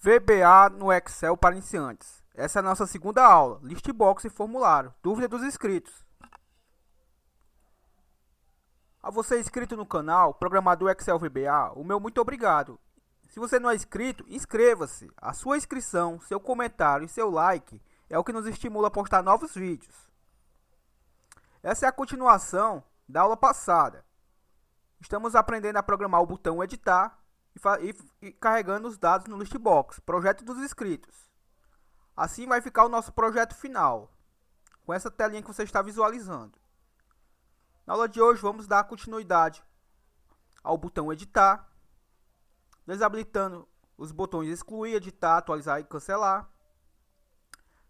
VBA no Excel para iniciantes. Essa é a nossa segunda aula, Listbox e formulário. Dúvida dos inscritos. A você inscrito no canal, programador Excel VBA, o meu muito obrigado. Se você não é inscrito, inscreva-se. A sua inscrição, seu comentário e seu like é o que nos estimula a postar novos vídeos. Essa é a continuação da aula passada. Estamos aprendendo a programar o botão editar e carregando os dados no Listbox, projeto dos inscritos. Assim vai ficar o nosso projeto final, com essa telinha que você está visualizando. Na aula de hoje vamos dar continuidade ao botão editar, desabilitando os botões excluir, editar, atualizar e cancelar,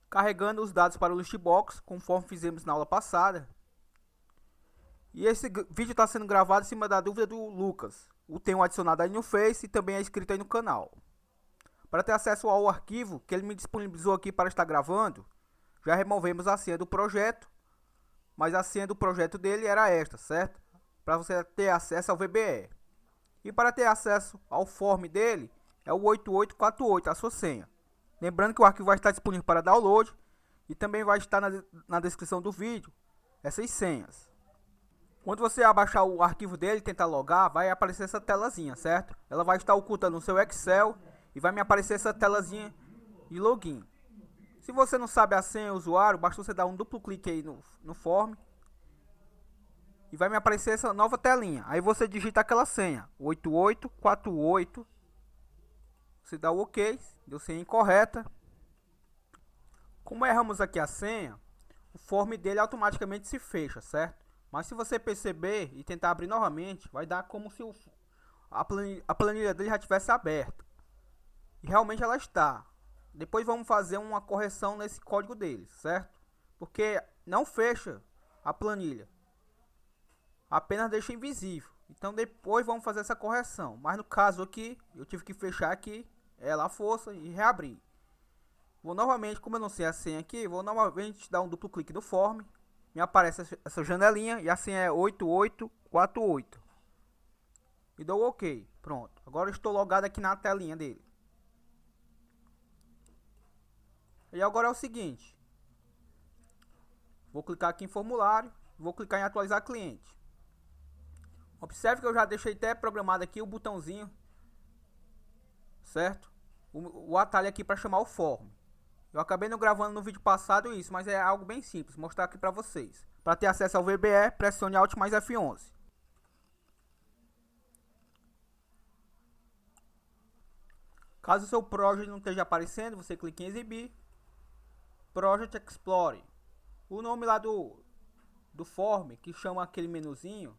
carregando os dados para o Listbox, conforme fizemos na aula passada. E esse vídeo está sendo gravado em cima da dúvida do Lucas. O tenho adicionado aí no Face e também é inscrito aí no canal. Para ter acesso ao arquivo que ele me disponibilizou aqui para estar gravando, já removemos a senha do projeto, mas a senha do projeto dele era esta, certo? Para você ter acesso ao VBE. E para ter acesso ao form dele, é o 8848, a sua senha. Lembrando que o arquivo vai estar disponível para download e também vai estar na descrição do vídeo essas senhas. Quando você abaixar o arquivo dele e tentar logar, vai aparecer essa telazinha, certo? Ela vai estar oculta no seu Excel e vai me aparecer essa telazinha de login. Se você não sabe a senha do usuário, basta você dar um duplo clique aí no form e vai me aparecer essa nova telinha. Aí você digita aquela senha, 8848. Você dá o OK, deu senha incorreta. Como erramos aqui a senha, o form dele automaticamente se fecha, certo? Mas se você perceber e tentar abrir novamente, vai dar como se a planilha dele já tivesse aberta. E realmente ela está. Depois vamos fazer uma correção nesse código dele, certo? Porque não fecha a planilha, apenas deixa invisível. Então depois vamos fazer essa correção. Mas no caso aqui, eu tive que fechar aqui, ela a força e reabrir. Vou novamente, como eu não sei a senha aqui, vou novamente dar um duplo clique no form. Me aparece essa janelinha e a senha é 8848. E dou OK. Pronto. Agora eu estou logado aqui na telinha dele. E agora é o seguinte. Vou clicar aqui em formulário. Vou clicar em atualizar cliente. Observe que eu já deixei até programado aqui o botãozinho. Certo? O atalho aqui para chamar o form. Eu acabei não gravando no vídeo passado isso, mas é algo bem simples, mostrar aqui para vocês. Para ter acesso ao VBE, pressione Alt mais F11. Caso o seu Project não esteja aparecendo, você clica em exibir, Project Explorer. O nome lá do form, que chama aquele menuzinho,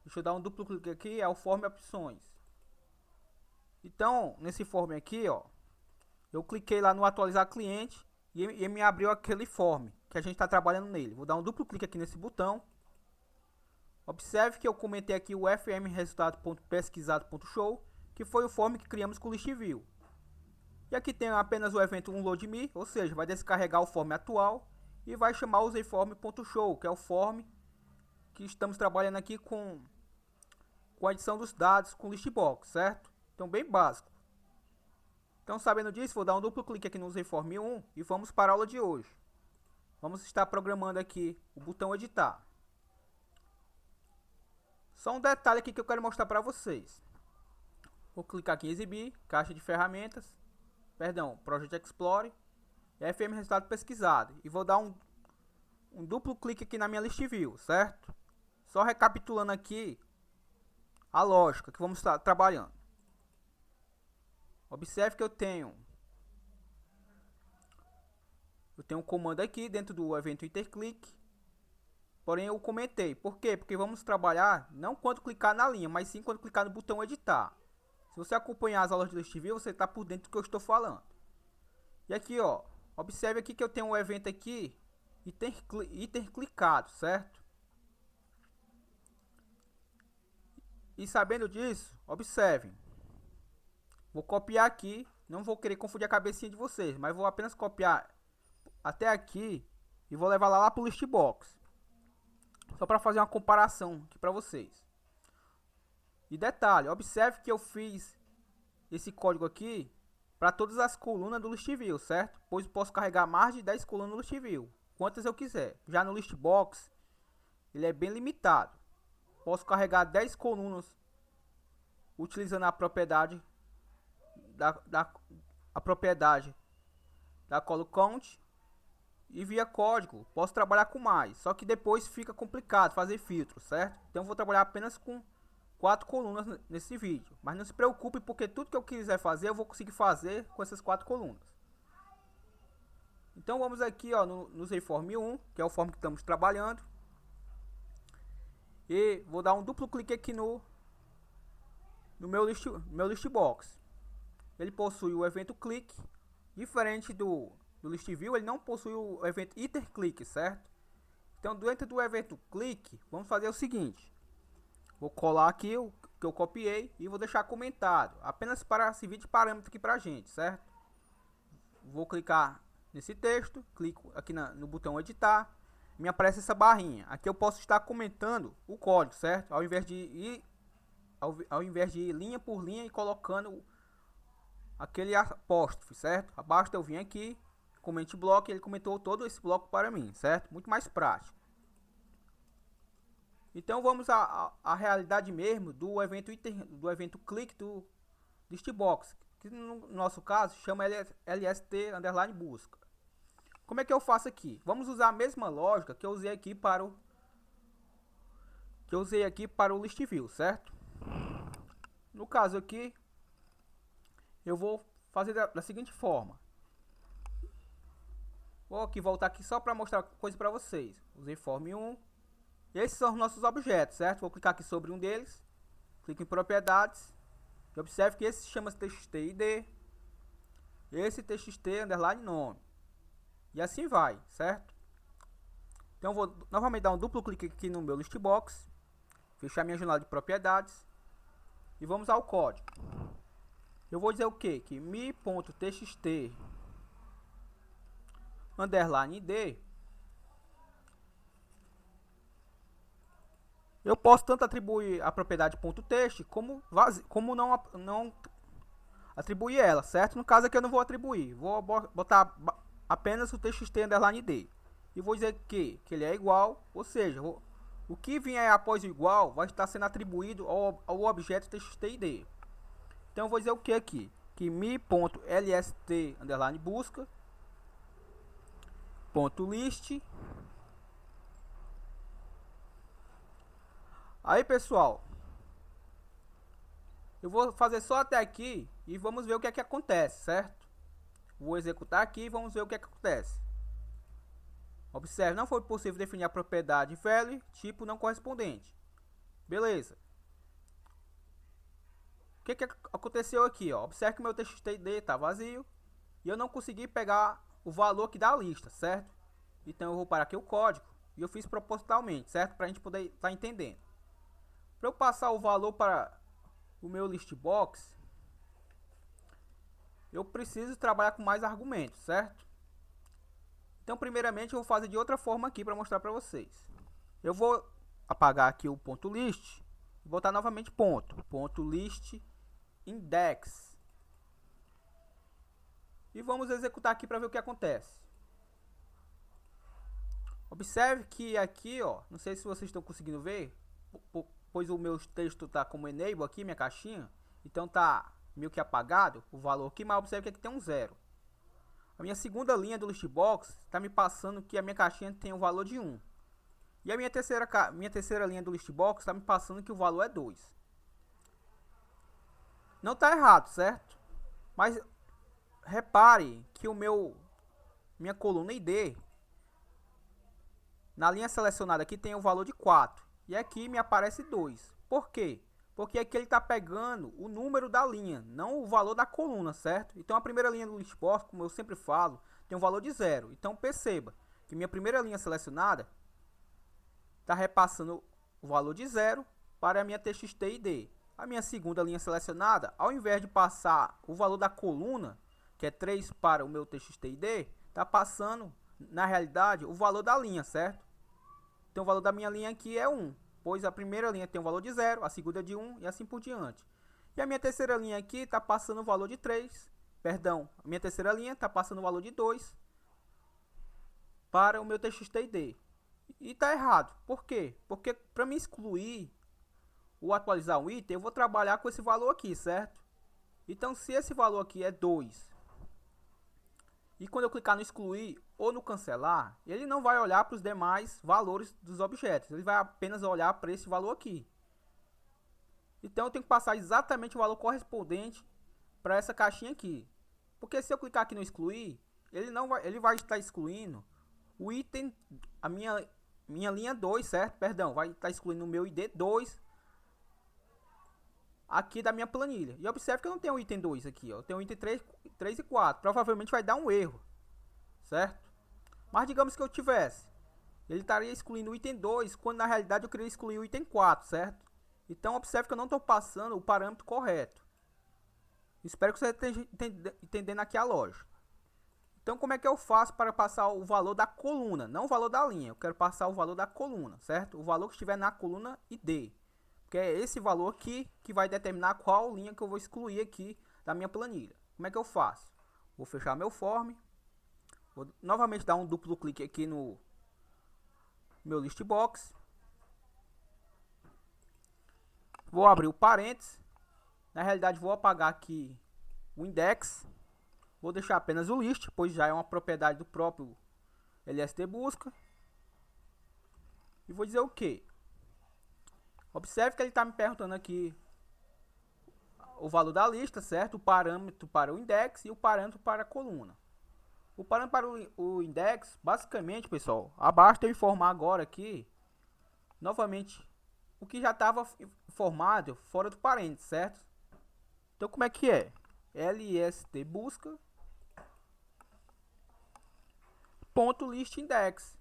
deixa eu dar um duplo clique aqui, é o form opções. Então, nesse form aqui, ó, eu cliquei lá no atualizar cliente e me abriu aquele form que a gente está trabalhando nele. Vou dar um duplo clique aqui nesse botão. Observe que eu comentei aqui o fmresultado.pesquisado.show, que foi o form que criamos com o ListView. E aqui tem apenas o evento unloadMe, ou seja, vai descarregar o form atual e vai chamar o userform.show, que é o form que estamos trabalhando aqui com a edição dos dados com Listbox, certo? Então bem básico. Então, sabendo disso, vou dar um duplo clique aqui no userform 1 e vamos para a aula de hoje. Vamos estar programando aqui o botão editar. Só um detalhe aqui que eu quero mostrar para vocês. Vou clicar aqui em exibir, caixa de ferramentas, Project Explorer, FM resultado pesquisado. E vou dar um duplo clique aqui na minha ListView, certo? Só recapitulando aqui a lógica que vamos estar trabalhando. Observe que eu tenho um comando aqui dentro do evento interclick. Porém eu comentei. Por quê? Porque vamos trabalhar não quando clicar na linha, mas sim quando clicar no botão editar. Se você acompanhar as aulas do ListView, você está por dentro do que eu estou falando. E aqui, ó, observe aqui que eu tenho um evento aqui, interclicado, certo? E sabendo disso, observem. Vou copiar aqui, não vou querer confundir a cabecinha de vocês, mas vou apenas copiar até aqui e vou levar lá para o Listbox. Só para fazer uma comparação aqui para vocês. E detalhe, observe que eu fiz esse código aqui para todas as colunas do list view, certo? Pois posso carregar mais de 10 colunas no list view, quantas eu quiser. Já no list box, ele é bem limitado. Posso carregar 10 colunas utilizando a propriedade a propriedade da column count, e via código posso trabalhar com mais, só que depois fica complicado fazer filtro, certo? Então vou trabalhar apenas com 4 colunas nesse vídeo, mas não se preocupe, porque tudo que eu quiser fazer eu vou conseguir fazer com essas 4 colunas. Então vamos aqui, ó, no Z-Form 1, que é o form que estamos trabalhando, e vou dar um duplo clique aqui no meu list box. Ele possui o evento click, diferente do list view, ele não possui o evento iter click, certo? Então, dentro do evento click, vamos fazer o seguinte: vou colar aqui o que eu copiei e vou deixar comentado, apenas para servir de parâmetro aqui para a gente, certo? Vou clicar nesse texto, clico aqui no botão editar, me aparece essa barrinha. Aqui eu posso estar comentando o código, certo? Ao invés de ir linha por linha e colocando aquele apóstrofe, certo? Abaixo eu vim aqui, comente bloco, e ele comentou todo esse bloco para mim, certo? Muito mais prático. Então vamos à realidade mesmo do evento click do listbox, que no nosso caso chama lst underline busca. Como é que eu faço aqui? Vamos usar a mesma lógica que eu usei aqui para o list view, certo? No caso aqui, eu vou fazer da seguinte forma. Vou aqui voltar aqui só para mostrar coisa para vocês. Usei form 1. Esses são os nossos objetos, certo? Vou clicar aqui sobre um deles. Clico em propriedades. E observe que esse chama-se txt_id. Esse txt underline nome. E assim vai, certo? Então vou novamente dar um duplo clique aqui no meu listbox. Fechar minha janela de propriedades. E vamos ao código. Eu vou dizer o que? Que mi.txt underline id, eu posso tanto atribuir a propriedade .text como não atribuir ela, certo? No caso aqui eu não vou atribuir, vou botar apenas o txt underline id e vou dizer que ele é igual, ou seja, o que vier após o igual vai estar sendo atribuído ao objeto txt_id. Então eu vou dizer o que aqui? Que mi.lst underline busca .list. Aí, pessoal, eu vou fazer só até aqui e vamos ver o que é que acontece, certo? Vou executar aqui e vamos ver o que é que acontece. Observe, não foi possível definir a propriedade value tipo não correspondente. Beleza. O que aconteceu aqui, ó? Observe que meu txt_id está vazio e eu não consegui pegar o valor aqui da lista, certo? Então eu vou parar aqui o código e eu fiz propositalmente, certo? Para a gente poder estar entendendo. Para eu passar o valor para o meu listbox, eu preciso trabalhar com mais argumentos, certo? Então primeiramente eu vou fazer de outra forma aqui para mostrar para vocês. Eu vou apagar aqui o ponto .list e botar novamente ponto .list index. E vamos executar aqui para ver o que acontece. Observe que aqui, ó, não sei se vocês estão conseguindo ver, pois o meu texto está como enable aqui, minha caixinha, então tá meio que apagado o valor aqui, mas observe que aqui tem um 0. A minha segunda linha do listbox está me passando que a minha caixinha tem um valor de 1. E a minha terceira linha do listbox está me passando que o valor é 2. Não está errado, certo? Mas repare que minha coluna ID, na linha selecionada aqui tem o valor de 4. E aqui me aparece 2. Por quê? Porque aqui ele está pegando o número da linha, não o valor da coluna, certo? Então a primeira linha do listbox, como eu sempre falo, tem um valor de 0. Então perceba que minha primeira linha selecionada está repassando o valor de 0 para a minha txt_id. A minha segunda linha selecionada, ao invés de passar o valor da coluna, que é 3 para o meu txt_id, está passando, na realidade, o valor da linha, certo? Então o valor da minha linha aqui é 1, pois a primeira linha tem um valor de 0, a segunda de 1 e assim por diante. E a minha terceira linha aqui está passando o valor de 3 Perdão, a minha terceira linha está passando o valor de 2 para o meu TXT-ID. E está errado. Por quê? Porque para me excluir ou atualizar um item, eu vou trabalhar com esse valor aqui, certo? Então, se esse valor aqui é 2, e quando eu clicar no excluir ou no cancelar, ele não vai olhar para os demais valores dos objetos. Ele vai apenas olhar para esse valor aqui. Então, eu tenho que passar exatamente o valor correspondente para essa caixinha aqui. Porque se eu clicar aqui no excluir, ele vai estar excluindo o item, a minha linha 2, certo? Perdão, vai estar excluindo o meu ID 2 aqui da minha planilha. E observe que eu não tenho o item 2 aqui, ó. Eu tenho o item 3 e 4. Provavelmente vai dar um erro, certo? Mas digamos que eu tivesse. Ele estaria excluindo o item 2, quando na realidade eu queria excluir o item 4, certo? Então observe que eu não estou passando o parâmetro correto. Espero que você esteja entendendo aqui a lógica. Então como é que eu faço para passar o valor da coluna? Não o valor da linha, eu quero passar o valor da coluna, certo? O valor que estiver na coluna ID. Porque é esse valor aqui que vai determinar qual linha que eu vou excluir aqui da minha planilha. Como é que eu faço? Vou fechar meu form. Vou novamente dar um duplo clique aqui no meu list box. Vou abrir o parênteses. Na realidade vou apagar aqui o index. Vou deixar apenas o list, pois já é uma propriedade do próprio LST busca. E vou dizer o que? Observe que ele está me perguntando aqui o valor da lista, certo? O parâmetro para o index e o parâmetro para a coluna. O parâmetro para o index, basicamente, pessoal, basta eu informar agora aqui, novamente, o que já estava informado fora do parênteses, certo? Então, como é que é? LST busca ponto list index.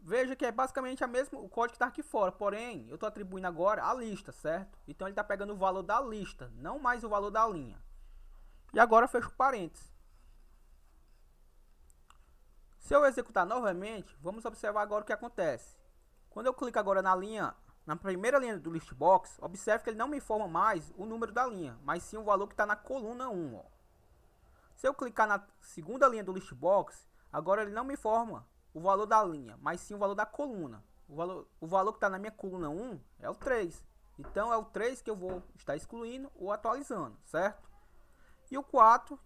Veja que é basicamente o código que está aqui fora, porém, eu estou atribuindo agora a lista, certo? Então ele está pegando o valor da lista, não mais o valor da linha. E agora fecho parênteses. Se eu executar novamente, vamos observar agora o que acontece. Quando eu clico agora na primeira linha do list box, observe que ele não me informa mais o número da linha, mas sim o valor que está na coluna 1. Ó. Se eu clicar na segunda linha do list box, agora ele não me informa o valor da linha, mas sim o valor da coluna. O valor que está na minha coluna 1 é o 3. Então é o 3 que eu vou estar excluindo ou atualizando, certo? E o 4,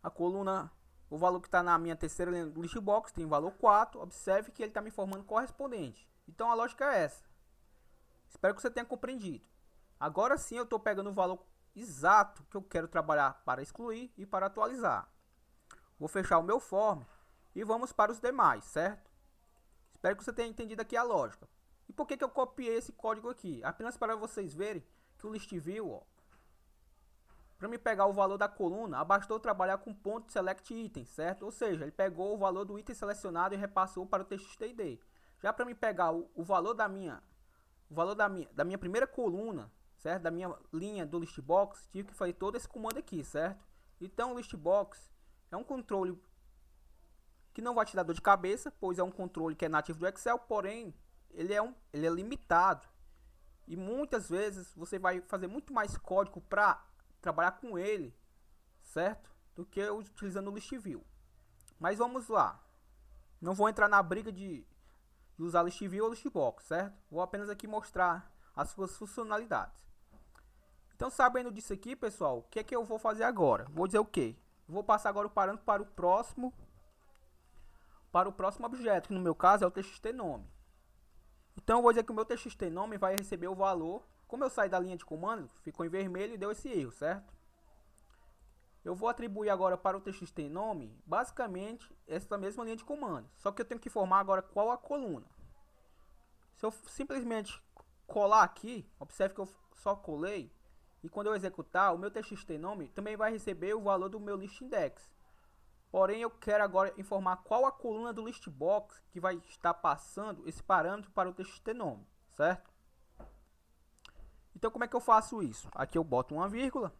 a coluna, o valor que está na minha terceira linha do list box tem o valor 4. Observe que ele está me informando correspondente. Então a lógica é essa. Espero que você tenha compreendido. Agora sim eu estou pegando o valor exato que eu quero trabalhar para excluir e para atualizar. Vou fechar o meu form e vamos para os demais, certo? Espero que você tenha entendido aqui a lógica. E por que eu copiei esse código aqui? Apenas para vocês verem que o list view, para me pegar o valor da coluna, bastou trabalhar com ponto select item, certo? Ou seja, ele pegou o valor do item selecionado e repassou para o TXT-ID. Já para me pegar o valor da minha primeira coluna, certo? Da minha linha do list box, tive que fazer todo esse comando aqui, certo? Então o list box é um controle que não vai te dar dor de cabeça, pois é um controle que é nativo do Excel, porém ele é limitado e muitas vezes você vai fazer muito mais código para trabalhar com ele, certo? Do que utilizando o list view. Mas vamos lá. Não vou entrar na briga de usar list view ou list box, certo? Vou apenas aqui mostrar as suas funcionalidades. Então, sabendo disso aqui, pessoal, o que é que eu vou fazer agora? Vou dizer o quê? Vou passar agora o parâmetro para o próximo objeto, que no meu caso é o TXT-nome. Então eu vou dizer que o meu TXT-nome vai receber o valor. Como eu saí da linha de comando, ficou em vermelho e deu esse erro, certo? Eu vou atribuir agora para o TXT-nome, basicamente, essa mesma linha de comando. Só que eu tenho que informar agora qual a coluna. Se eu simplesmente colar aqui, observe que eu só colei. E quando eu executar, o meu TXT-nome também vai receber o valor do meu list index. Porém, eu quero agora informar qual a coluna do list box que vai estar passando esse parâmetro para o TXT-nome, certo? Então, como é que eu faço isso? Aqui eu boto uma vírgula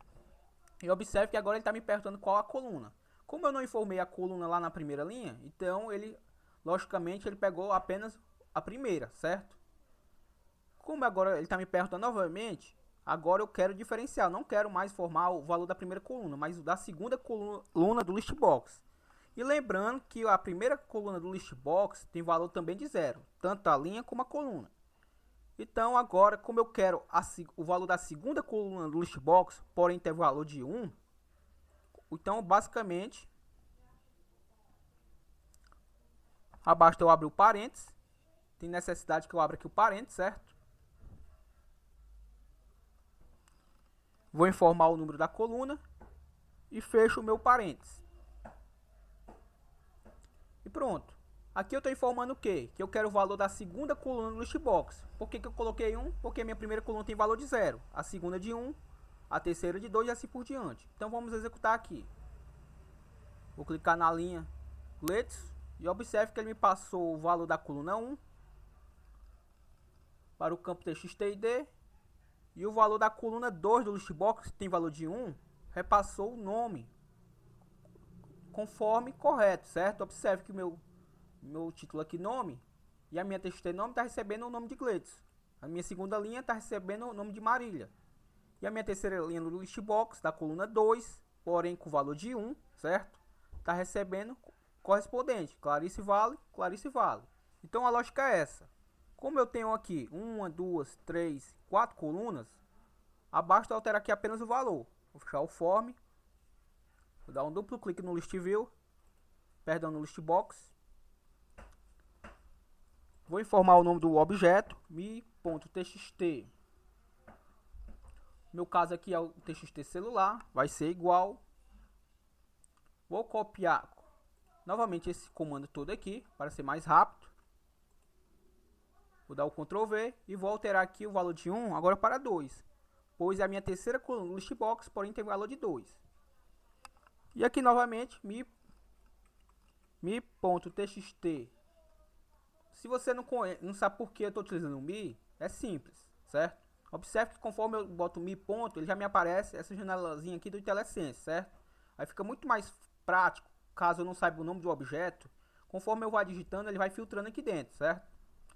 e observe que agora ele está me perguntando qual a coluna. Como eu não informei a coluna lá na primeira linha, então logicamente, ele pegou apenas a primeira, certo? Como agora ele está me perguntando novamente Agora eu quero diferenciar, não quero mais formar o valor da primeira coluna, mas o da segunda coluna do list box. E lembrando que a primeira coluna do list box tem valor também de 0, tanto a linha como a coluna. Então agora, como eu quero o valor da segunda coluna do list box, porém ter valor de 1, então basicamente abaixo eu abro o parênteses. Tem necessidade que eu abra aqui o parênteses, certo? Vou informar o número da coluna e fecho o meu parênteses. E pronto. Aqui eu estou informando o quê? Que eu quero o valor da segunda coluna do list box. Por que eu coloquei 1? Porque a minha primeira coluna tem valor de 0, a segunda de 1, a terceira de 2 e assim por diante. Então vamos executar aqui. Vou clicar na linha Let's e observe que ele me passou o valor da coluna 1 para o campo txt_id e o valor da coluna 2 do listbox, que tem valor de 1, repassou o nome conforme correto, certo? Observe que o meu título aqui, nome, e a minha txt nome está recebendo o nome de Gleidson. A minha segunda linha está recebendo o nome de Marília. E a minha terceira linha do listbox, da coluna 2, porém com valor de 1, certo? Está recebendo correspondente, Clarice Vale, Clarice Vale. Então a lógica é essa. Como eu tenho aqui 1, 2, 3, 4 colunas, abaixo eu alterar aqui apenas o valor. Vou fechar o form, vou dar um duplo clique no list view, perdão, no list box. Vou informar o nome do objeto, mi.txt. No meu caso aqui é o txt celular, vai ser igual. Vou copiar novamente esse comando todo aqui, para ser mais rápido. Vou dar o Ctrl V e vou alterar aqui o valor de 1 agora para 2. Pois é a minha terceira coluna no listbox, porém tem valor de 2. E aqui novamente, mi.txt. Se você não sabe por que eu estou utilizando o mi, é simples, certo? Observe que conforme eu boto mi ponto, ele já me aparece essa janelazinha aqui do IntelliSense, certo? Aí fica muito mais prático, caso eu não saiba o nome do objeto, conforme eu vou digitando, ele vai filtrando aqui dentro, certo?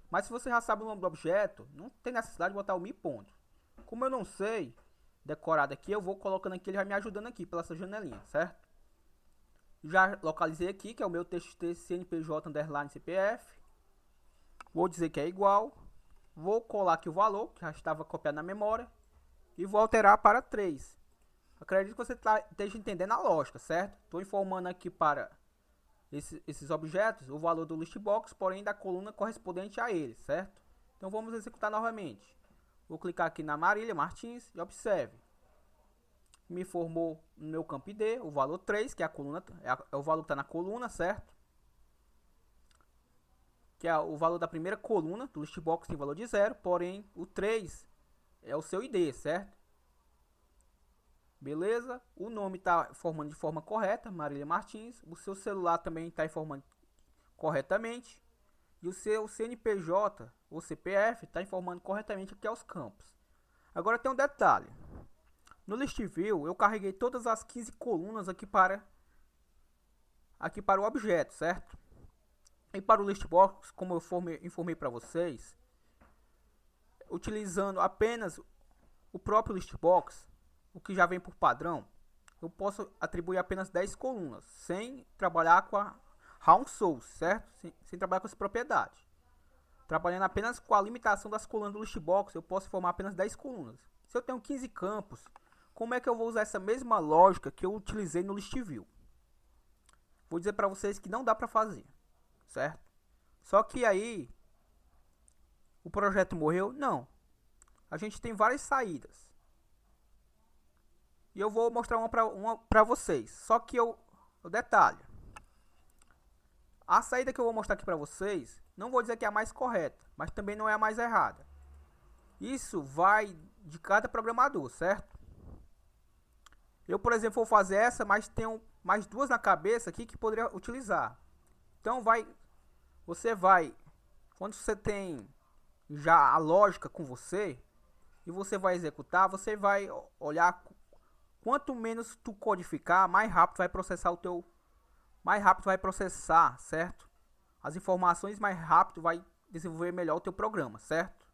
Mas se você já sabe o nome do objeto, não tem necessidade de botar o mi ponto. Como eu não sei decorado aqui, eu vou colocando aqui, ele vai me ajudando aqui pela essa janelinha, certo? Já localizei aqui, que é o meu txt cnpj_cpf. Vou dizer que é igual. Vou colar aqui o valor, que já estava copiado na memória. E vou alterar para 3. Acredito que você esteja entendendo a lógica, certo? Estou informando aqui para esses objetos o valor do listbox, porém da coluna correspondente a ele, certo? Então vamos executar novamente. Vou clicar aqui na Marília Martins e observe. Me formou no meu campo ID o valor 3, que é a coluna, é o valor que está na coluna, certo? Que é o valor da primeira coluna do listbox, tem valor de 0, porém o 3 é o seu ID, certo? Beleza? O nome está formando de forma correta, Marília Martins. O seu celular também está informando corretamente. E o seu CNPJ ou CPF está informando corretamente aqui aos campos. Agora tem um detalhe. No list view eu carreguei todas as 15 colunas aqui para o objeto, certo? E para o listbox, como eu informei para vocês, utilizando apenas o próprio listbox, o que já vem por padrão, eu posso atribuir apenas 10 colunas, sem trabalhar com a round source, certo? Sem trabalhar com essa propriedade. Trabalhando apenas com a limitação das colunas do listbox, eu posso formar apenas 10 colunas. Se eu tenho 15 campos, como é que eu vou usar essa mesma lógica que eu utilizei no list view? Vou dizer para vocês que não dá para fazer, certo? Só que aí, o projeto morreu? Não. A gente tem várias saídas. E eu vou mostrar uma para vocês. Só que o detalhe. A saída que eu vou mostrar aqui para vocês, não vou dizer que é a mais correta, mas também não é a mais errada. Isso vai de cada programador, certo? Eu, por exemplo, vou fazer essa, mas tenho mais duas na cabeça aqui que poderia utilizar. Então quando você tem já a lógica com você, e você vai executar, você vai olhar. Quanto menos tu codificar, mais rápido vai processar, certo? As informações mais rápido vai desenvolver melhor o teu programa, certo?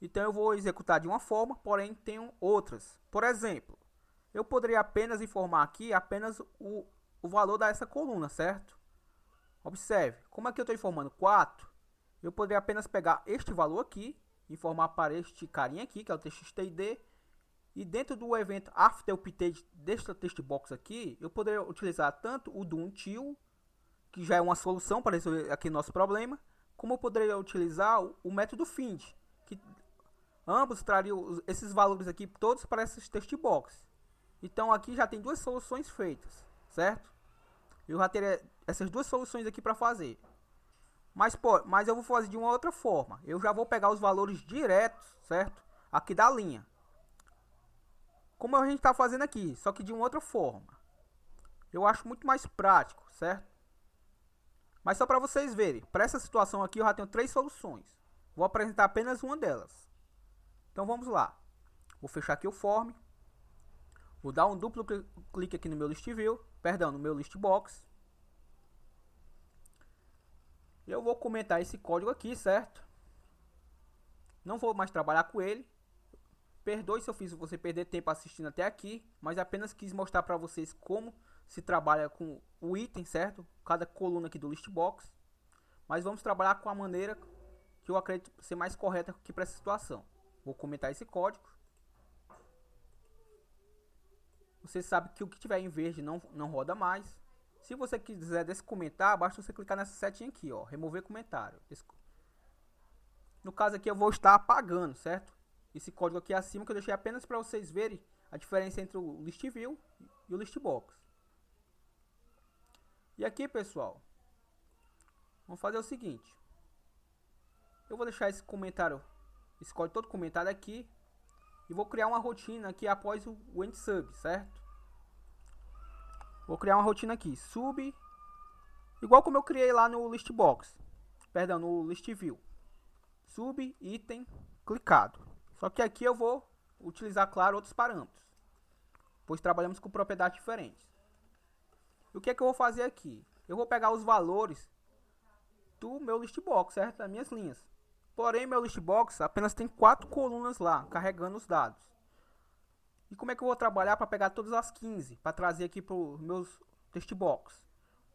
Então eu vou executar de uma forma, porém tenho outras. Por exemplo, eu poderia apenas informar aqui apenas o valor dessa coluna, certo? Observe, como aqui eu estou informando 4, eu poderia apenas pegar este valor aqui, informar para este carinha aqui, que é o txtid, e dentro do evento after update desta text box aqui, eu poderia utilizar tanto o do until, que já é uma solução para resolver aqui nosso problema, como eu poderia utilizar o método find, que ambos trariam esses valores aqui todos para esses text box. Então aqui já tem duas soluções feitas, certo? Eu já teria essas duas soluções aqui para fazer. Mas eu vou fazer de uma outra forma. Eu já vou pegar os valores diretos, certo? Aqui da linha. Como a gente está fazendo aqui, só que de uma outra forma. Eu acho muito mais prático, certo? Mas só para vocês verem, para essa situação aqui eu já tenho 3 soluções. Vou apresentar apenas uma delas. Então vamos lá. Vou fechar aqui o form. Vou dar um duplo clique aqui no meu list view, perdão, no meu list box. Eu vou comentar esse código aqui, certo? Não vou mais trabalhar com ele. Perdoe se eu fiz você perder tempo assistindo até aqui, mas apenas quis mostrar para vocês como se trabalha com o item, certo? Cada coluna aqui do list box. Mas vamos trabalhar com a maneira que eu acredito ser mais correta aqui para essa situação. Vou comentar esse código. Você sabe que o que tiver em verde não roda mais. Se você quiser descomentar, basta você clicar nessa setinha aqui, ó, remover comentário. No caso aqui eu vou estar apagando, certo? Esse código aqui acima que eu deixei apenas para vocês verem a diferença entre o list view e o list box. E aqui, pessoal, vamos fazer o seguinte. Eu vou deixar esse comentário, esse código todo comentado aqui, e vou criar uma rotina aqui após o end sub, certo? Vou criar uma rotina aqui, sub, igual como eu criei lá no list box, perdão, no list view, sub item clicado. Só que aqui eu vou utilizar, claro, outros parâmetros, pois trabalhamos com propriedades diferentes. E o que é que eu vou fazer aqui? Eu vou pegar os valores do meu list box, certo? Das minhas linhas. Porém, meu list box apenas tem 4 colunas lá, carregando os dados. E como é que eu vou trabalhar para pegar todas as 15, para trazer aqui para os meus text box?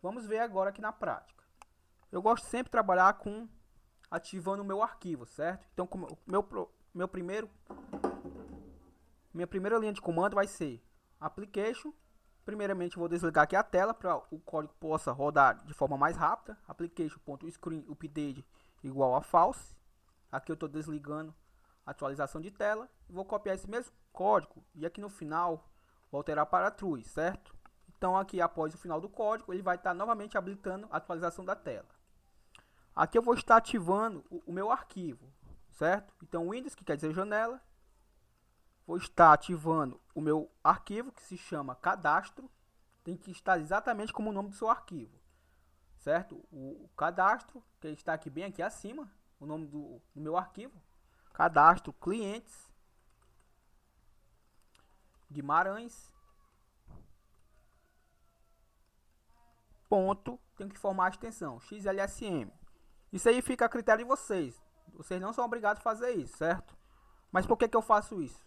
Vamos ver agora aqui na prática. Eu gosto sempre de trabalhar com ativando o meu arquivo, certo? Então, como minha primeira linha de comando vai ser application. Primeiramente, vou desligar aqui a tela para o código possa rodar de forma mais rápida. Application.screenUpdate igual a false. Aqui eu estou desligando a atualização de tela. Vou copiar esse mesmo código e aqui no final vou alterar para true, certo? Então aqui após o final do código ele vai estar novamente habilitando a atualização da tela. Aqui eu vou estar ativando o meu arquivo, certo? Então Windows, que quer dizer janela. Vou estar ativando o meu arquivo que se chama cadastro. Tem que estar exatamente como o nome do seu arquivo, certo? O cadastro, que está aqui bem aqui acima, o nome do meu arquivo. Cadastro clientes Guimarães. Ponto, tem que formar a extensão XLSM. Isso aí fica a critério de vocês. Vocês não são obrigados a fazer isso, certo? Mas por que eu faço isso?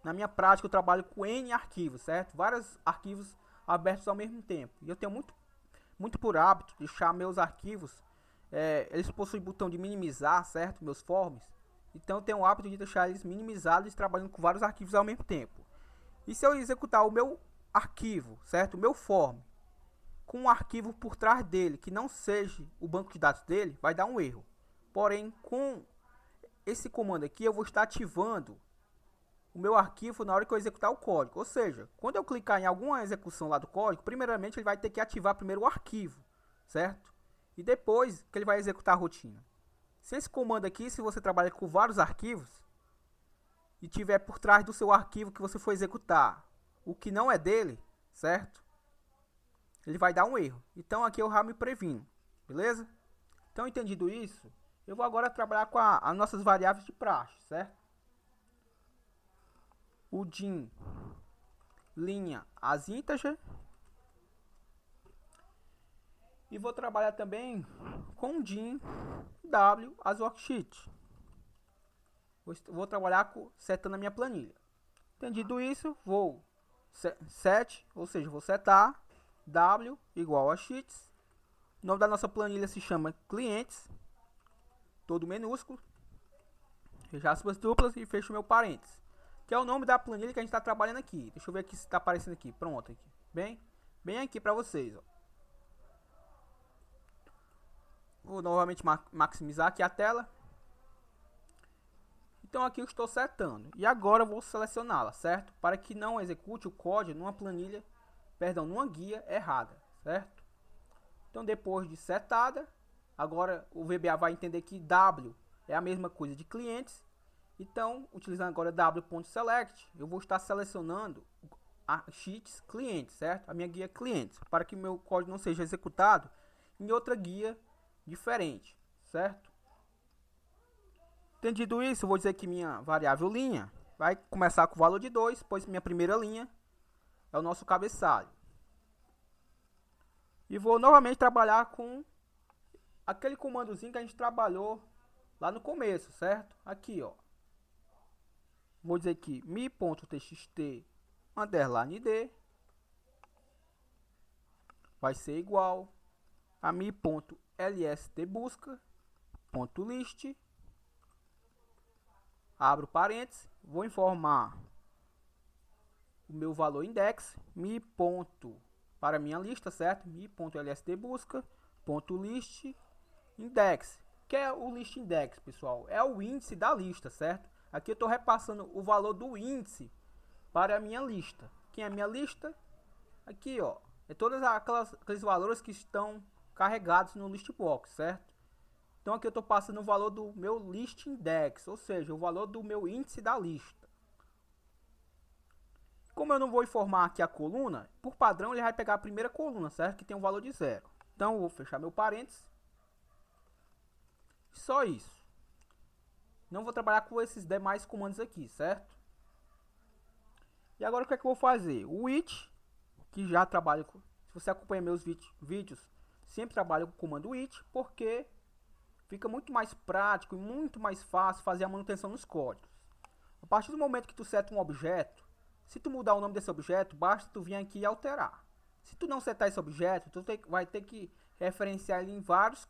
Na minha prática, eu trabalho com N arquivos, certo? Vários arquivos abertos ao mesmo tempo. E eu tenho muito por hábito deixar meus arquivos, eles possuem botão de minimizar, certo? Meus forms. Então eu tenho o hábito de deixar eles minimizados trabalhando com vários arquivos ao mesmo tempo. E se eu executar o meu arquivo, certo? O meu form, com um arquivo por trás dele, que não seja o banco de dados dele, vai dar um erro. Porém, com esse comando aqui, eu vou estar ativando o meu arquivo na hora que eu executar o código. Ou seja, quando eu clicar em alguma execução lá do código, primeiramente ele vai ter que ativar primeiro o arquivo, certo? E depois que ele vai executar a rotina. Se esse comando aqui, se você trabalha com vários arquivos e tiver por trás do seu arquivo que você for executar o que não é dele, certo? Ele vai dar um erro. Então aqui eu já me previno, beleza? Então entendido isso, eu vou agora trabalhar com as nossas variáveis de praxe, certo? O dim linha as integer. E vou trabalhar também com o dim w as worksheet. Vou trabalhar setando a minha planilha. Entendido isso, vou set, ou seja, vou setar w igual a sheets. O nome da nossa planilha se chama clientes, todo minúsculo. Fecho aspas duplas e fecho meu parênteses, que é o nome da planilha que a gente está trabalhando aqui. Deixa eu ver aqui se está aparecendo aqui. Pronto, aqui. Bem aqui para vocês. Ó. Vou novamente maximizar aqui a tela. Então aqui eu estou setando. E agora eu vou selecioná-la, certo? Para que não execute o código numa planilha, numa guia errada, certo? Então depois de setada, agora o VBA vai entender que W é a mesma coisa de clientes. Então, utilizando agora w.select, eu vou estar selecionando a sheets clientes, certo? A minha guia clientes, para que meu código não seja executado em outra guia diferente, certo? Entendido isso, eu vou dizer que minha variável linha vai começar com o valor de 2, pois minha primeira linha é o nosso cabeçalho. E vou novamente trabalhar com aquele comandozinho que a gente trabalhou lá no começo, certo? Aqui, ó. Vou dizer que mi.txt underline d vai ser igual a mi.lstbusca.list. Abro parênteses, vou informar o meu valor index, mi. Para minha lista, certo? mi.lstbusca.list index. Que é o list index, pessoal? É o índice da lista, certo? Aqui eu estou repassando o valor do índice para a minha lista. Quem é a minha lista? Aqui, ó. É todos aqueles valores que estão carregados no list box, certo? Então aqui eu estou passando o valor do meu list index, ou seja, o valor do meu índice da lista. Como eu não vou informar aqui a coluna, por padrão ele vai pegar a primeira coluna, certo? Que tem um valor de 0. Então eu vou fechar meu parênteses. Só isso. Não vou trabalhar com esses demais comandos aqui, certo? E agora o que é que eu vou fazer? O it, que já trabalho com... Se você acompanha meus vídeos, sempre trabalho com o comando it, porque fica muito mais prático e muito mais fácil fazer a manutenção nos códigos. A partir do momento que tu seta um objeto, se tu mudar o nome desse objeto, basta tu vir aqui e alterar. Se tu não setar esse objeto, tu vai ter que referenciar ele em várias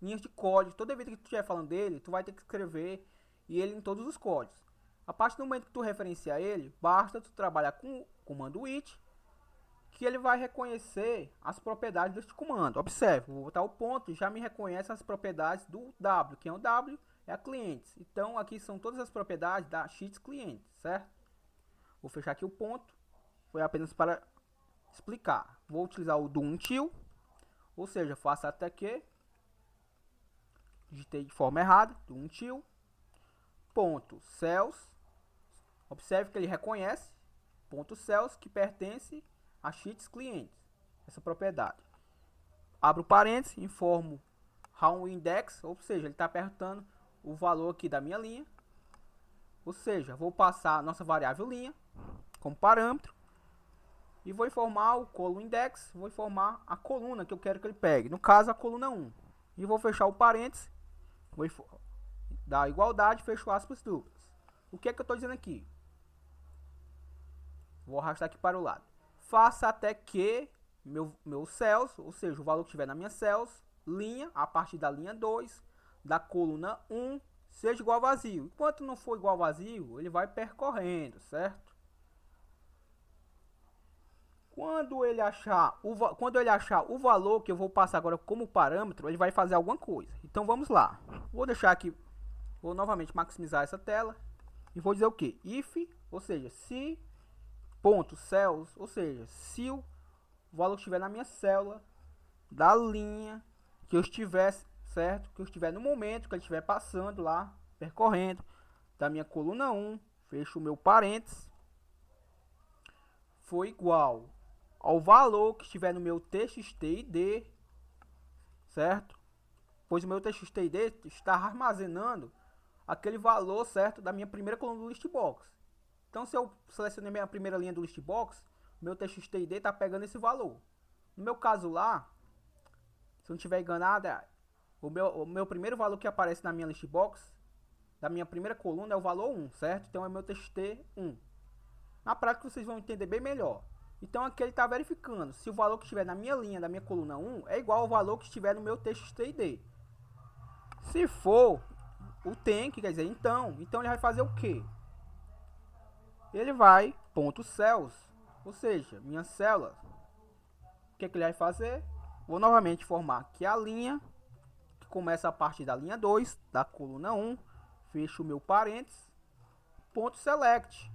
linhas de código. Toda vez que tu estiver falando dele, tu vai ter que escrever ele em todos os códigos. A partir do momento que tu referenciar ele, basta tu trabalhar com o comando it, que ele vai reconhecer as propriedades deste comando. Observe, vou botar o ponto e já me reconhece as propriedades do W. Quem é o W? É a clientes. Então aqui são todas as propriedades da sheets clientes, certo? Vou fechar aqui o ponto. Foi apenas para explicar. Vou utilizar o do until, ou seja, faça até que. Digitei de forma errada, do until. Ponto cells. Observe que ele reconhece ponto cells que pertence a sheets clientes, essa propriedade. Abro parênteses, informo how index, ou seja, ele está perguntando o valor aqui da minha linha. Ou seja, vou passar a nossa variável linha como parâmetro e vou informar o column index, vou informar a coluna que eu quero que ele pegue, no caso a coluna 1. E vou fechar o parênteses, vou dar igualdade, fecho aspas duplas. O que é que eu estou dizendo aqui? Vou arrastar aqui para o lado. Faça até que meu cells, ou seja, o valor que estiver na minha cells, linha, a partir da linha 2, da coluna 1, seja igual a vazio. Enquanto não for igual a vazio, ele vai percorrendo, certo? Quando ele achar o valor que eu vou passar agora como parâmetro, ele vai fazer alguma coisa. Então vamos lá. Vou deixar aqui, vou novamente maximizar essa tela e vou dizer o que? If, ou seja, se ponto cells, ou seja, se o valor que estiver na minha célula da linha que eu estiver, certo? Que eu estiver no momento que ele estiver passando lá, percorrendo da minha coluna 1, fecho o meu parênteses, foi igual ao valor que estiver no meu txt_id, certo? Pois o meu txt_id está armazenando aquele valor, certo, da minha primeira coluna do list box. Então, se eu selecionei minha primeira linha do list box, o meu txt_id está pegando esse valor. No meu caso lá, se eu não estiver enganado, o meu primeiro valor que aparece na minha list box, da minha primeira coluna é o valor 1, certo? Então é meu TXT 1. Na prática vocês vão entender bem melhor. Então aqui ele está verificando se o valor que estiver na minha linha da minha coluna 1 é igual ao valor que estiver no meu TXT-ID. Se for, o tem, que quer dizer então ele vai fazer o quê? Ele vai, ponto cells, ou seja, minha célula. O que, que ele vai fazer? Vou novamente formar aqui a linha, que começa a partir da linha 2, da coluna 1. Fecho o meu parênteses, ponto select.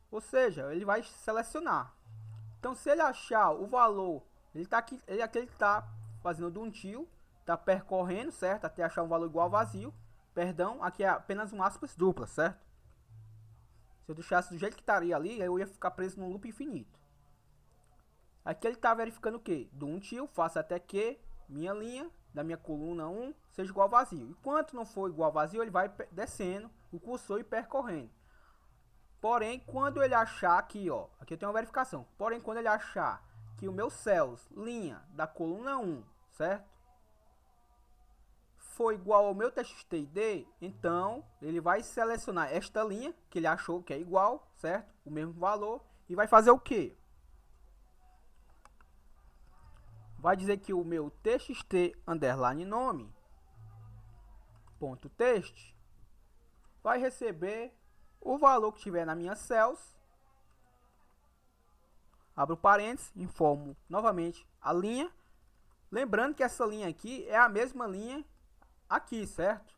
Ou seja, ele vai selecionar. Então, se ele achar o valor, ele está aqui, ele está fazendo do until, está percorrendo, certo? Até achar um valor igual ao vazio. Perdão, aqui é apenas um aspas dupla, certo? Se eu deixasse do jeito que estaria ali, eu ia ficar preso no loop infinito. Aqui ele está verificando o que? Do until, faço até que minha linha da minha coluna 1 seja igual ao vazio. Enquanto não for igual ao vazio, ele vai descendo o cursor e percorrendo. Porém, quando ele achar aqui, ó, aqui eu tenho uma verificação. Porém, quando ele achar que o meu cells, linha da coluna 1, certo? For igual ao meu TXT-ID, então ele vai selecionar esta linha que ele achou que é igual, certo? O mesmo valor, e vai fazer o quê? Vai dizer que o meu txt underline nome ponto text vai receber o valor que tiver na minha cells. Abro parênteses, informo novamente a linha. Lembrando que essa linha aqui é a mesma linha aqui, certo?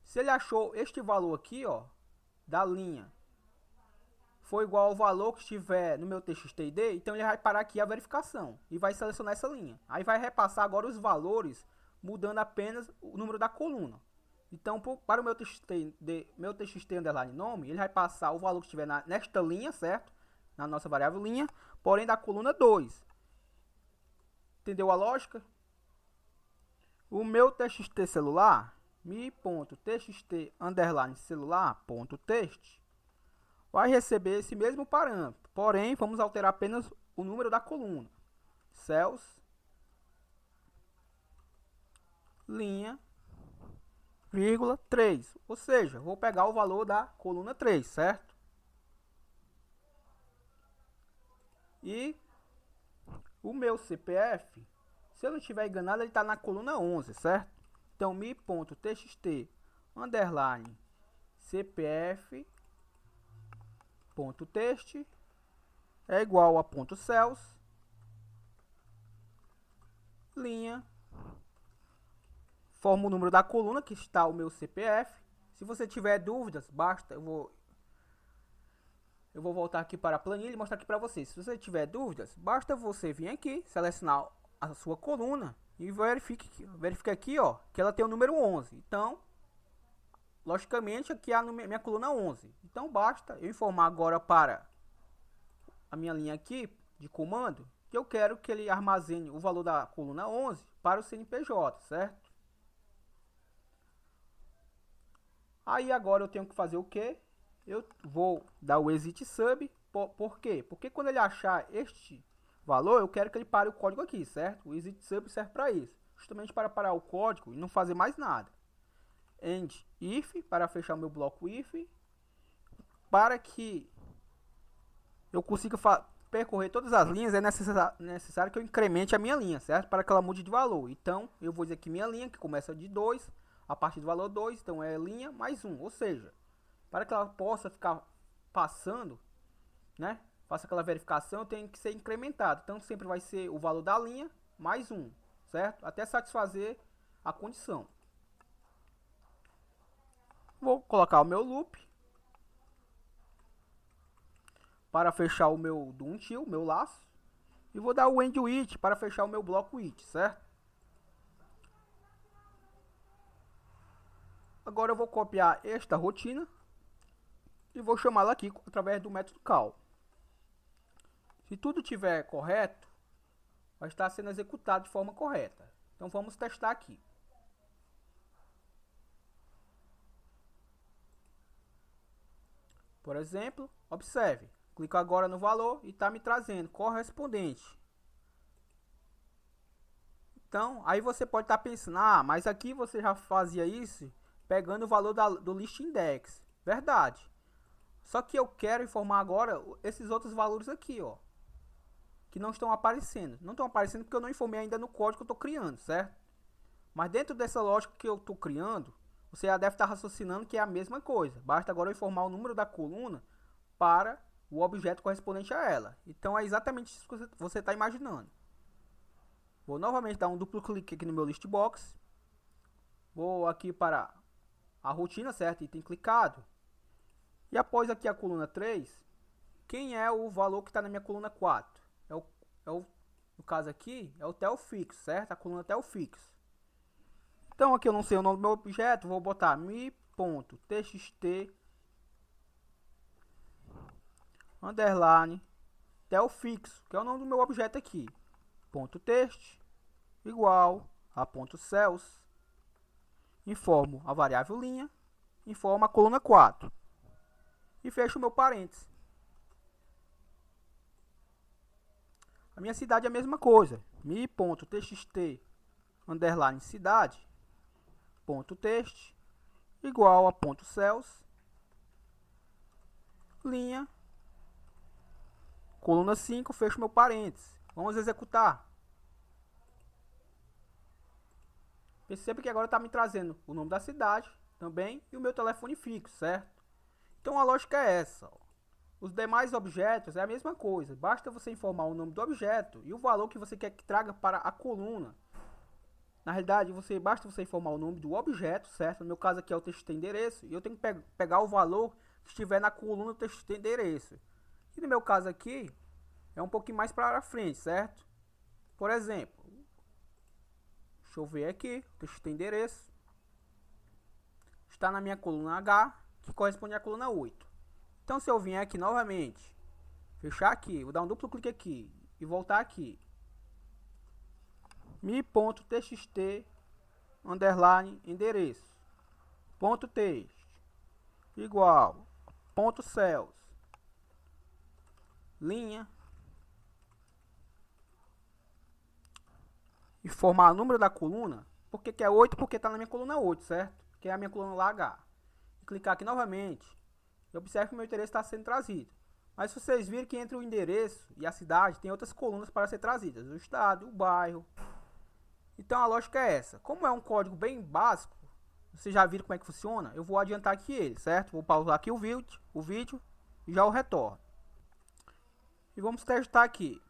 Se ele achou este valor aqui, ó, da linha, foi igual ao valor que estiver no meu TXT-ID, então ele vai parar aqui a verificação e vai selecionar essa linha. Aí vai repassar agora os valores, mudando apenas o número da coluna. Então, para o meu TXT underline nome, ele vai passar o valor que estiver nesta linha, certo? Na nossa variável linha, porém da coluna 2. Entendeu a lógica? O meu TXT celular, mi.txt underline celular.text, vai receber esse mesmo parâmetro. Porém, vamos alterar apenas o número da coluna. Cells, linha, vírgula 3. Ou seja, vou pegar o valor da coluna 3, certo? E o meu CPF, se eu não estiver enganado, ele está na coluna 11, certo? Então, mi.txt underline CPF ponto text é igual a ponto cells, linha, forma o número da coluna que está o meu CPF. Se você tiver dúvidas, basta, eu vou voltar aqui para a planilha e mostrar aqui para vocês. Se você tiver dúvidas, basta você vir aqui, selecionar a sua coluna e verifique aqui, ó, que ela tem o número 11. Então, logicamente, aqui é a minha coluna 11. Então, basta eu informar agora para a minha linha aqui de comando que eu quero que ele armazene o valor da coluna 11 para o CNPJ, certo? Aí agora eu tenho que fazer o quê? Eu vou dar o exit sub. Por quê? Porque quando ele achar este valor, eu quero que ele pare o código aqui, certo? O exit sub serve para isso, justamente para parar o código e não fazer mais nada. End if, para fechar o meu bloco if, para que eu consiga percorrer todas as linhas, é necessário que eu incremente a minha linha, certo? Para que ela mude de valor. Então, eu vou dizer que minha linha, que começa de 2, a partir do valor 2, então é linha mais 1. Ou seja, para que ela possa ficar passando, né? Faça aquela verificação, tem que ser incrementado. Então, sempre vai ser o valor da linha mais 1, certo? Até satisfazer a condição. Vou colocar o meu loop para fechar o meu do until, meu laço, e vou dar o end with para fechar o meu bloco with, certo? Agora eu vou copiar esta rotina e vou chamá-la aqui através do método call. Se tudo estiver correto, vai estar sendo executado de forma correta. Então vamos testar aqui. Por exemplo, observe, clico agora no valor e está me trazendo correspondente. Então, aí você pode estar pensando, mas aqui você já fazia isso pegando o valor do list index. Verdade. Só que eu quero informar agora esses outros valores aqui, ó, que não estão aparecendo. Não estão aparecendo porque eu não informei ainda no código que eu estou criando, certo? Mas dentro dessa lógica que eu estou criando, você já deve estar raciocinando que é a mesma coisa. Basta agora eu informar o número da coluna para o objeto correspondente a ela. Então é exatamente isso que você está imaginando. Vou novamente dar um duplo clique aqui no meu list box. Vou aqui para a rotina, certo? Item clicado. E após aqui a coluna 3, quem é o valor que está na minha coluna 4? No caso aqui, é o tel fixo, certo? A coluna tel fixo. Então aqui eu não sei o nome do meu objeto, vou botar mi.txt underline tel fixo, que é o nome do meu objeto aqui. Ponto text igual a ponto cells. Informo a variável linha, informo a coluna 4 e fecho o meu parênteses. A minha cidade é a mesma coisa, mi.txt underline cidade ponto text igual a ponto cells linha coluna 5, fecho meu parênteses. Vamos executar. Perceba que agora está me trazendo o nome da cidade também e o meu telefone fixo, certo? Então a lógica é essa, ó. Os demais objetos é a mesma coisa. Basta você informar o nome do objeto e o valor que você quer que traga para a coluna. Na realidade, basta você informar o nome do objeto, certo? No meu caso aqui é o texto endereço. E eu tenho que pegar o valor que estiver na coluna do texto endereço. E no meu caso aqui, é um pouquinho mais para frente, certo? Por exemplo, deixa eu ver aqui, o texto endereço. Está na minha coluna H, que corresponde à coluna 8. Então, se eu vier aqui novamente, fechar aqui, vou dar um duplo clique aqui e voltar aqui. mi.txt underline endereço ponto text igual ponto cells linha e formar o número da coluna. Por que é 8? Porque está na minha coluna 8, certo? Que é a minha coluna lá H. E clicar aqui novamente. E observe que o meu endereço está sendo trazido. Mas se vocês virem que entre o endereço e a cidade, tem outras colunas para ser trazidas. O estado, o bairro. Então a lógica é essa. Como é um código bem básico, vocês já viram como é que funciona, eu vou adiantar aqui ele, certo? Vou pausar aqui o vídeo e já o retorno. E vamos testar aqui.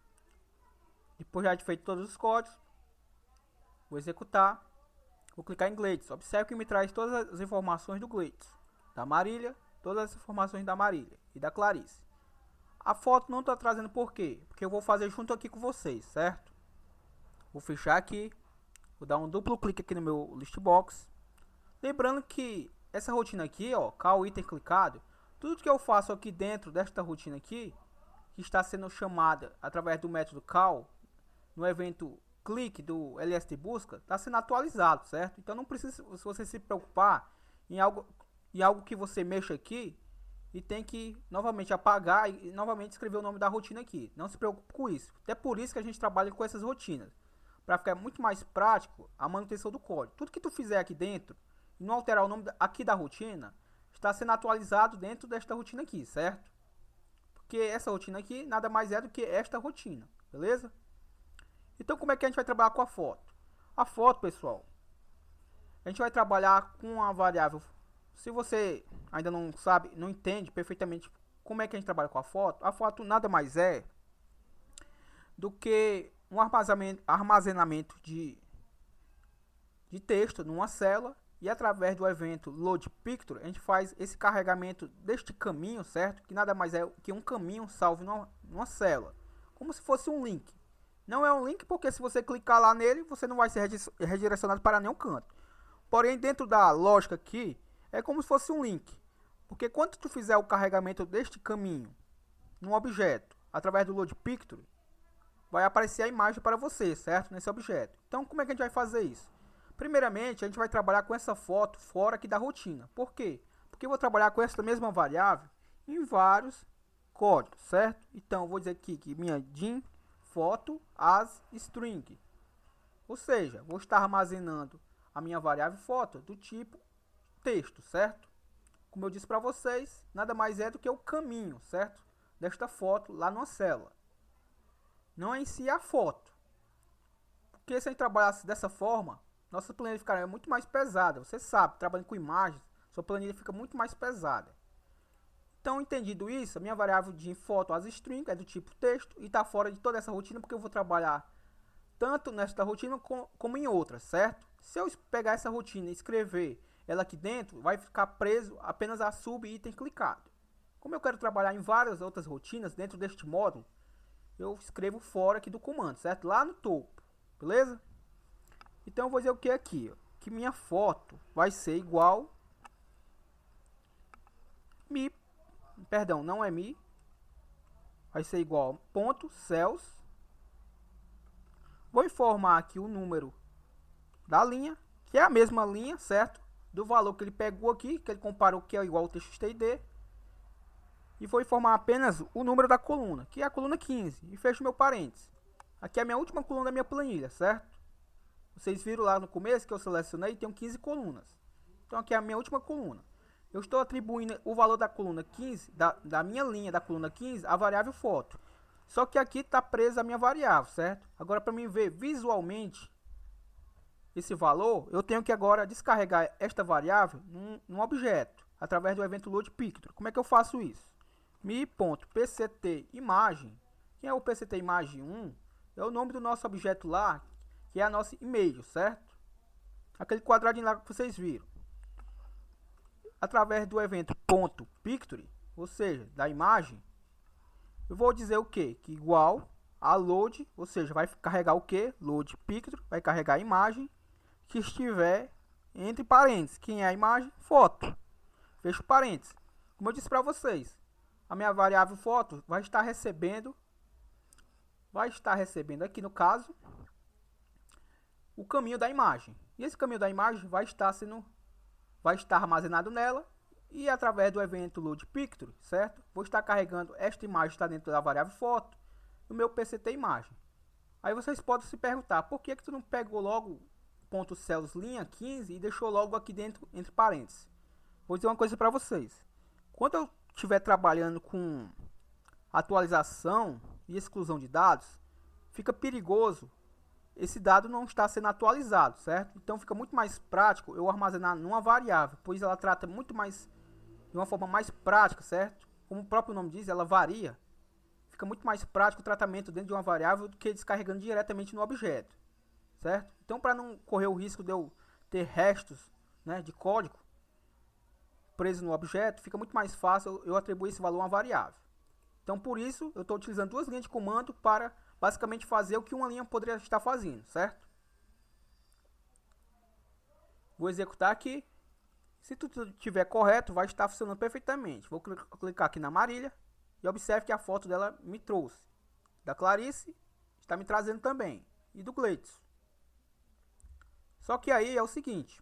Depois já de feito todos os códigos, vou executar. Vou clicar em Glades. Observe que me traz todas as informações do Glades. Da Marília, todas as informações da Marília e da Clarice. A foto não está trazendo por quê? Porque eu vou fazer junto aqui com vocês, certo? Vou fechar aqui. Vou dar um duplo clique aqui no meu list box. Lembrando que essa rotina aqui, ó, call item clicado, tudo que eu faço aqui dentro desta rotina aqui, que está sendo chamada através do método call, no evento clique do LST busca, está sendo atualizado, certo? Então não precisa você se preocupar em algo que você mexa aqui e tem que novamente apagar e novamente escrever o nome da rotina aqui. Não se preocupe com isso. Até por isso que a gente trabalha com essas rotinas, para ficar muito mais prático a manutenção do código. Tudo que tu fizer aqui dentro e não alterar o nome aqui da rotina, está sendo atualizado dentro desta rotina aqui, certo? Porque essa rotina aqui nada mais é do que esta rotina, beleza? Então como é que a gente vai trabalhar com a foto? A foto, pessoal, a gente vai trabalhar com a variável. Se você ainda não sabe, não entende perfeitamente como é que a gente trabalha com a foto nada mais é do que um armazenamento de texto numa célula, e através do evento load picture a gente faz esse carregamento deste caminho, certo? Que nada mais é que um caminho salvo numa célula, como se fosse um link. Não é um link porque se você clicar lá nele, você não vai ser redirecionado para nenhum canto. Porém, dentro da lógica aqui, é como se fosse um link. Porque quando tu fizer o carregamento deste caminho num objeto, através do load picture, vai aparecer a imagem para você, certo? Nesse objeto. Então, como é que a gente vai fazer isso? Primeiramente, a gente vai trabalhar com essa foto fora aqui da rotina. Por quê? Porque eu vou trabalhar com essa mesma variável em vários códigos, certo? Então, eu vou dizer aqui que minha dim foto as string. Ou seja, vou estar armazenando a minha variável foto do tipo texto, certo? Como eu disse para vocês, nada mais é do que o caminho, certo? Desta foto lá numa célula. Não é em si a foto. Porque se a gente trabalhasse dessa forma, nossa planilha ficaria muito mais pesada. Você sabe, trabalhando com imagens, sua planilha fica muito mais pesada. Então, entendido isso, a minha variável de foto as string é do tipo texto e está fora de toda essa rotina porque eu vou trabalhar tanto nesta rotina como em outras, certo? Se eu pegar essa rotina e escrever ela aqui dentro, vai ficar preso apenas a sub-item clicado. Como eu quero trabalhar em várias outras rotinas dentro deste módulo, eu escrevo fora aqui do comando, certo? Lá no topo, beleza? Então eu vou dizer o que aqui, ó? Que minha foto vai ser igual mi, perdão, não é mi, vai ser igual ponto cells. Vou informar aqui o número da linha, que é a mesma linha, certo? Do valor que ele pegou aqui, que ele comparou que é igual ao txtd. E vou informar apenas o número da coluna, que é a coluna 15. E fecho meu parênteses. Aqui é a minha última coluna da minha planilha, certo? Vocês viram lá no começo que eu selecionei, tem 15 colunas. Então aqui é a minha última coluna. Eu estou atribuindo o valor da coluna 15, da minha linha da coluna 15, à variável foto. Só que aqui está presa a minha variável, certo? Agora, para mim ver visualmente esse valor, eu tenho que agora descarregar esta variável num objeto, através do evento loadPicture. Como é que eu faço isso? mi.pctImagem, que é o pctImagem 1, é o nome do nosso objeto lá, que é a nossa image, certo? Aquele quadradinho lá que vocês viram. Através do evento .picture, ou seja, da imagem, eu vou dizer o que? Que igual a load, ou seja, vai carregar o que? Load picture, vai carregar a imagem que estiver entre parênteses. Quem é a imagem? Foto. Fecho parênteses. Como eu disse para vocês, a minha variável foto vai estar recebendo aqui no caso o caminho da imagem. E esse caminho da imagem vai estar armazenado nela e através do evento loadPicture, certo? Vou estar carregando esta imagem que está dentro da variável foto no meu pctImagem. Aí vocês podem se perguntar, por que tu não pegou logo .cells linha 15 e deixou logo aqui dentro entre parênteses? Vou dizer uma coisa para vocês. Quando eu estiver trabalhando com atualização e exclusão de dados, fica perigoso esse dado não está sendo atualizado, certo? Então fica muito mais prático eu armazenar numa variável, pois ela trata muito mais de uma forma mais prática, certo? Como o próprio nome diz, ela varia. Fica muito mais prático o tratamento dentro de uma variável do que descarregando diretamente no objeto, certo? Então, para não correr o risco de eu ter restos, né, de código preso no objeto, fica muito mais fácil eu atribuir esse valor a uma variável. Então, por isso, eu estou utilizando duas linhas de comando para basicamente fazer o que uma linha poderia estar fazendo, certo? Vou executar aqui. Se tudo estiver correto, vai estar funcionando perfeitamente. Vou clicar aqui na Marília e observe que a foto dela me trouxe. Da Clarice está me trazendo também. E do Gleitson. Só que aí é o seguinte.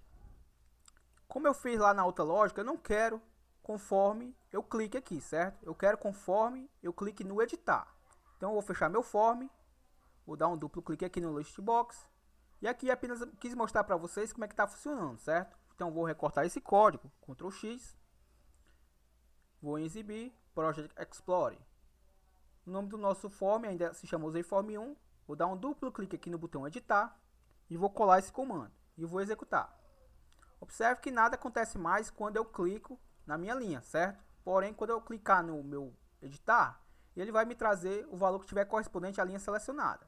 Como eu fiz lá na outra lógica, eu não quero conforme eu clique aqui, certo? Eu quero conforme eu clique no editar. Então eu vou fechar meu form. Vou dar um duplo clique aqui no listbox. E aqui apenas quis mostrar para vocês como é que está funcionando, certo? Então vou recortar esse código, Ctrl X. Vou em exibir, Project Explorer. O nome do nosso form ainda se chama useiform 1. Vou dar um duplo clique aqui no botão editar. E vou colar esse comando. E vou executar. Observe que nada acontece mais quando eu clico na minha linha, certo? Porém, quando eu clicar no meu editar, ele vai me trazer o valor que tiver correspondente à linha selecionada.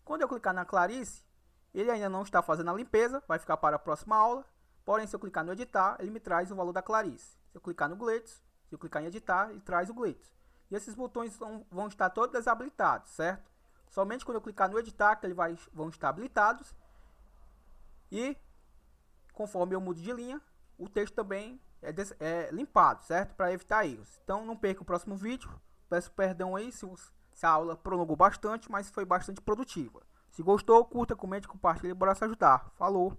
Quando eu clicar na Clarice, ele ainda não está fazendo a limpeza, vai ficar para a próxima aula. Porém, se eu clicar no editar, ele me traz o valor da Clarice. Se eu clicar no Gleitson, se eu clicar em editar, ele traz o Gleitson. E esses botões vão estar todos desabilitados, certo? Somente quando eu clicar no editar, que eles vão estar habilitados. E conforme eu mudo de linha, o texto também é limpado, certo? Para evitar erros. Então, não perca o próximo vídeo. Peço perdão aí se a aula prolongou bastante, mas foi bastante produtiva. Se gostou, curta, comente, compartilhe, bora se ajudar. Falou!